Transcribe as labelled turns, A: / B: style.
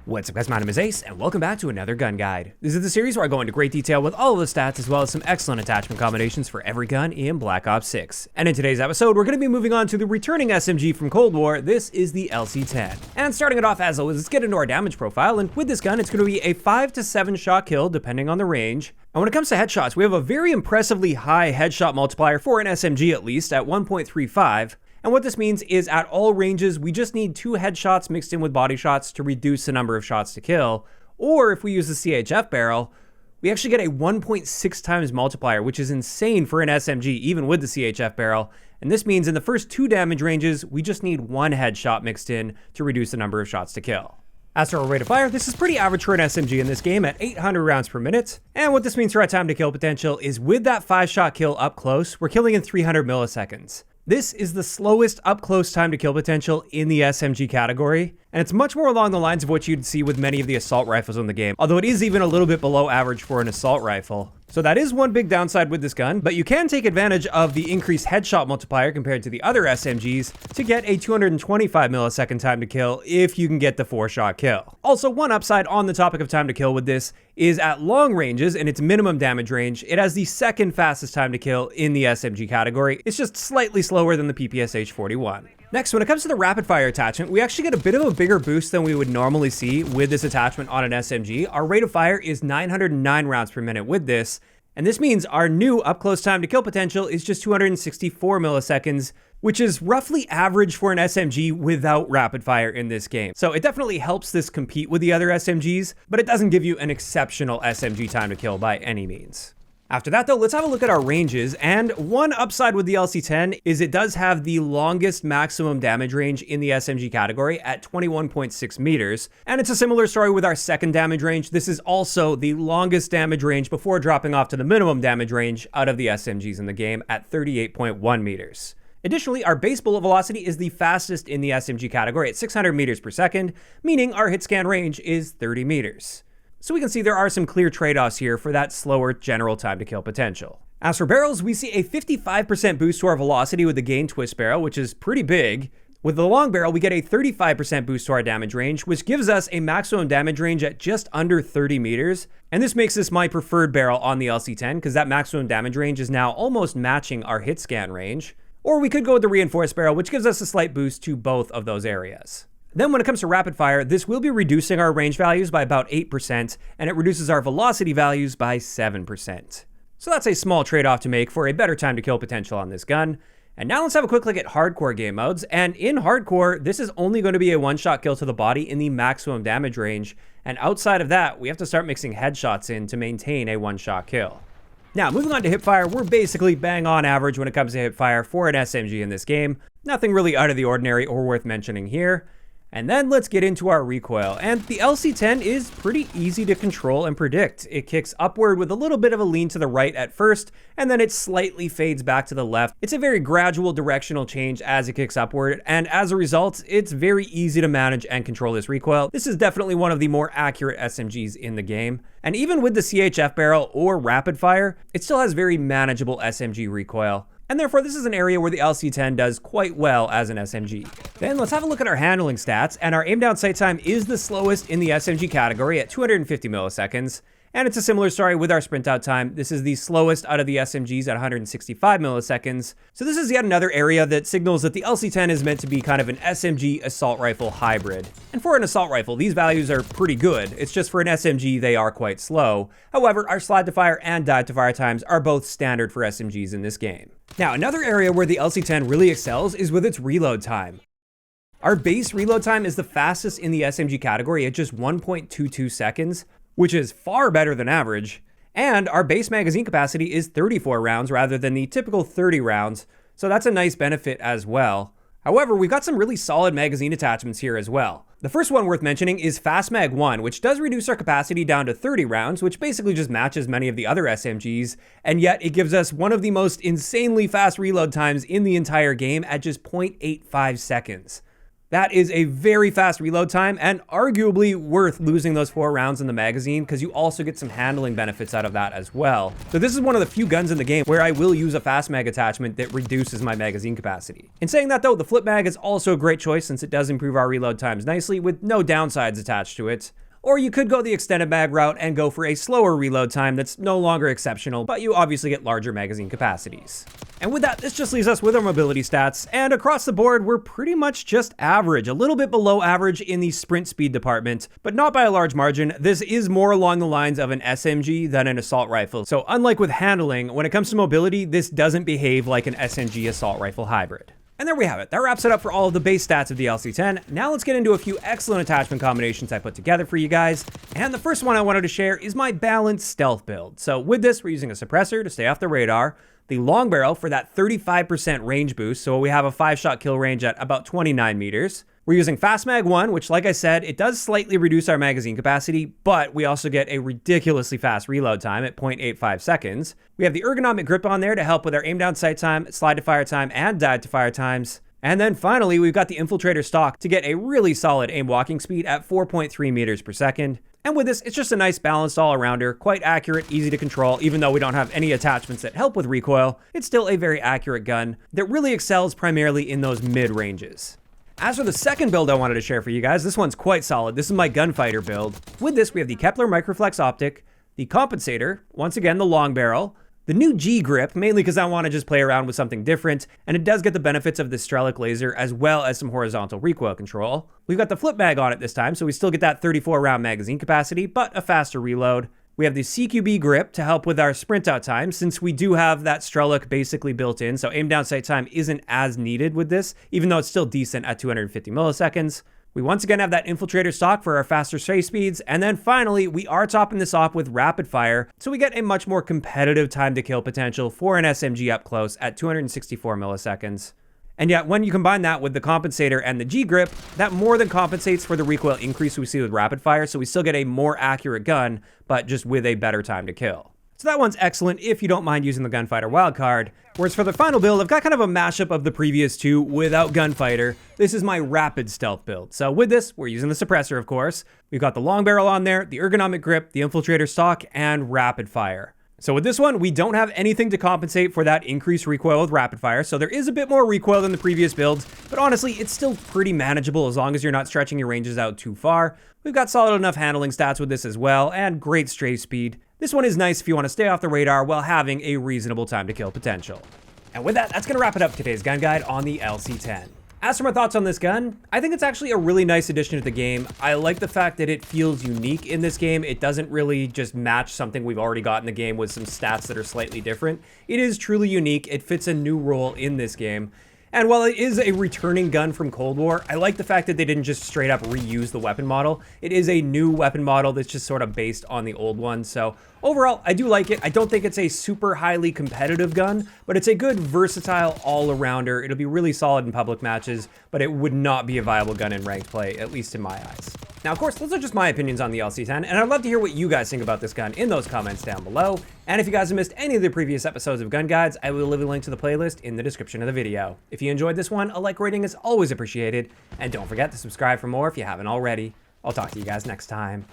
A: What's up guys, my name is Ace, and welcome back to another gun guide. This is the series where I go into great detail with all of the stats as well as some excellent attachment combinations for every gun in Black Ops 6. And in today's episode, we're going to be moving on to the returning SMG from Cold War. This is the LC10. And starting it off as always, let's get into our damage profile, and with this gun, it's going to be a 5 to 7 shot kill depending on the range. And when it comes to headshots, we have a very impressively high headshot multiplier for an SMG at least at 1.35. And what this means is at all ranges, we just need 2 headshots mixed in with body shots to reduce the number of shots to kill. Or if we use the CHF barrel, we actually get a 1.6 times multiplier, which is insane for an SMG, even with the CHF barrel. And this means in the first 2 damage ranges, we just need 1 headshot mixed in to reduce the number of shots to kill. As for our rate of fire, this is pretty average for an SMG in this game at 800 rounds per minute. And what this means for our time to kill potential is with that 5-shot kill up close, we're killing in 300 milliseconds. This is the slowest up-close time to kill potential in the SMG category, and it's much more along the lines of what you'd see with many of the assault rifles in the game, although it is even a little bit below average for an assault rifle. So that is one big downside with this gun, but you can take advantage of the increased headshot multiplier compared to the other SMGs to get a 225 millisecond time to kill if you can get the 4-shot kill. Also, one upside on the topic of time to kill with this is at long ranges and its minimum damage range, it has the second fastest time to kill in the SMG category. It's just slightly slower than the PPSH-41. Next, when it comes to the rapid fire attachment, we actually get a bit of a bigger boost than we would normally see with this attachment on an SMG. Our rate of fire is 909 rounds per minute with this, and this means our new up-close time to kill potential is just 264 milliseconds, which is roughly average for an SMG without rapid fire in this game. So it definitely helps this compete with the other SMGs, but it doesn't give you an exceptional SMG time to kill by any means. After that though, let's have a look at our ranges, and one upside with the LC10 is it does have the longest maximum damage range in the SMG category at 21.6 meters, and it's a similar story with our second damage range. This is also the longest damage range before dropping off to the minimum damage range out of the SMGs in the game at 38.1 meters. Additionally, our base bullet velocity is the fastest in the SMG category at 600 meters per second, meaning our hit scan range is 30 meters. So we can see there are some clear trade-offs here for that slower general time to kill potential. As for barrels, we see a 55% boost to our velocity with the gain twist barrel, which is pretty big. With the long barrel, we get a 35% boost to our damage range, which gives us a maximum damage range at just under 30 meters. And this makes this my preferred barrel on the LC10 because that maximum damage range is now almost matching our hit scan range. Or we could go with the reinforced barrel, which gives us a slight boost to both of those areas. Then when it comes to rapid fire, this will be reducing our range values by about 8%, and it reduces our velocity values by 7%. So that's a small trade-off to make for a better time to kill potential on this gun. And now let's have a quick look at hardcore game modes. And in hardcore, this is only going to be a 1-shot kill to the body in the maximum damage range. And outside of that, we have to start mixing headshots in to maintain a 1-shot kill. Now, moving on to Hipfire, we're basically bang on average when it comes to Hipfire for an SMG in this game. Nothing really out of the ordinary or worth mentioning here. And then let's get into our recoil, and the LC10 is pretty easy to control and predict. It kicks upward with a little bit of a lean to the right at first, and then it slightly fades back to the left. It's a very gradual directional change as it kicks upward, and as a result, it's very easy to manage and control this recoil. This is definitely one of the more accurate SMGs in the game. And even with the CHF barrel or rapid fire, it still has very manageable SMG recoil. And therefore, this is an area where the LC10 does quite well as an SMG. Then let's have a look at our handling stats, and our aim down sight time is the slowest in the SMG category at 250 milliseconds. And it's a similar story with our sprint out time. This is the slowest out of the SMGs at 165 milliseconds. So this is yet another area that signals that the LC10 is meant to be kind of an SMG assault rifle hybrid. And for an assault rifle, these values are pretty good. It's just for an SMG, they are quite slow. However, our slide to fire and dive to fire times are both standard for SMGs in this game. Now, another area where the LC10 really excels is with its reload time. Our base reload time is the fastest in the SMG category at just 1.22 seconds, which is far better than average. And our base magazine capacity is 34 rounds rather than the typical 30 rounds, so that's a nice benefit as well. However, we've got some really solid magazine attachments here as well. The first one worth mentioning is Fast Mag 1, which does reduce our capacity down to 30 rounds, which basically just matches many of the other SMGs, and yet it gives us one of the most insanely fast reload times in the entire game at just 0.85 seconds. That is a very fast reload time and arguably worth losing those 4 rounds in the magazine because you also get some handling benefits out of that as well. So this is one of the few guns in the game where I will use a fast mag attachment that reduces my magazine capacity. In saying that though, the flip mag is also a great choice since it does improve our reload times nicely with no downsides attached to it. Or you could go the extended mag route and go for a slower reload time that's no longer exceptional, but you obviously get larger magazine capacities. And with that, this just leaves us with our mobility stats, and across the board, we're pretty much just average, a little bit below average in the sprint speed department, but not by a large margin. This is more along the lines of an SMG than an assault rifle. So unlike with handling, when it comes to mobility, this doesn't behave like an SMG assault rifle hybrid. And there we have it. That wraps it up for all of the base stats of the LC10. Now let's get into a few excellent attachment combinations I put together for you guys. And the first one I wanted to share is my balanced stealth build. So with this, we're using a suppressor to stay off the radar, the long barrel for that 35% range boost, so we have a 5-shot kill range at about 29 meters. We're using Fast Mag 1, which like I said, it does slightly reduce our magazine capacity, but we also get a ridiculously fast reload time at 0.85 seconds. We have the ergonomic grip on there to help with our aim down sight time, slide to fire time, and dive to fire times. And then finally, we've got the infiltrator stock to get a really solid aim walking speed at 4.3 meters per second. And with this, it's just a nice balanced all-arounder, quite accurate, easy to control. Even though we don't have any attachments that help with recoil, it's still a very accurate gun that really excels primarily in those mid-ranges. As for the second build I wanted to share for you guys, this one's quite solid. This is my Gunfighter build. With this, we have the Kepler Microflex Optic, the compensator, once again the long barrel, the new G grip, mainly because I want to just play around with something different, and it does get the benefits of the Strelic laser as well as some horizontal recoil control. We've got the flip mag on it this time, so we still get that 34 round magazine capacity, but a faster reload. We have the CQB grip to help with our sprint out time, since we do have that Strelic basically built in, so aim down sight time isn't as needed with this, even though it's still decent at 250 milliseconds. We once again have that infiltrator stock for our faster strafe speeds, and then finally, we are topping this off with rapid fire, so we get a much more competitive time to kill potential for an SMG up close at 264 milliseconds. And yet, when you combine that with the compensator and the G grip, that more than compensates for the recoil increase we see with rapid fire, so we still get a more accurate gun, but just with a better time to kill. So that one's excellent if you don't mind using the Gunfighter wildcard. Whereas for the final build, I've got kind of a mashup of the previous two without Gunfighter. This is my rapid stealth build. So with this, we're using the suppressor, of course. We've got the long barrel on there, the ergonomic grip, the infiltrator stock, and rapid fire. So with this one, we don't have anything to compensate for that increased recoil with rapid fire, so there is a bit more recoil than the previous builds, but honestly, it's still pretty manageable as long as you're not stretching your ranges out too far. We've got solid enough handling stats with this as well, and great strafe speed. This one is nice if you want to stay off the radar while having a reasonable time to kill potential. And with that, that's going to wrap it up today's gun guide on the LC10. As for my thoughts on this gun, I think it's actually a really nice addition to the game. I like the fact that it feels unique in this game. It doesn't really just match something we've already got in the game with some stats that are slightly different. It is truly unique. It fits a new role in this game. And while it is a returning gun from Cold War, I like the fact that they didn't just straight up reuse the weapon model. It is a new weapon model that's just sort of based on the old one. So overall, I do like it. I don't think it's a super highly competitive gun, but it's a good versatile all-arounder. It'll be really solid in public matches, but it would not be a viable gun in ranked play, at least in my eyes. Now, of course, those are just my opinions on the LC10, and I'd love to hear what you guys think about this gun in those comments down below. And if you guys have missed any of the previous episodes of Gun Guides, I will leave a link to the playlist in the description of the video. If you enjoyed this one, a like rating is always appreciated, and don't forget to subscribe for more if you haven't already. I'll talk to you guys next time.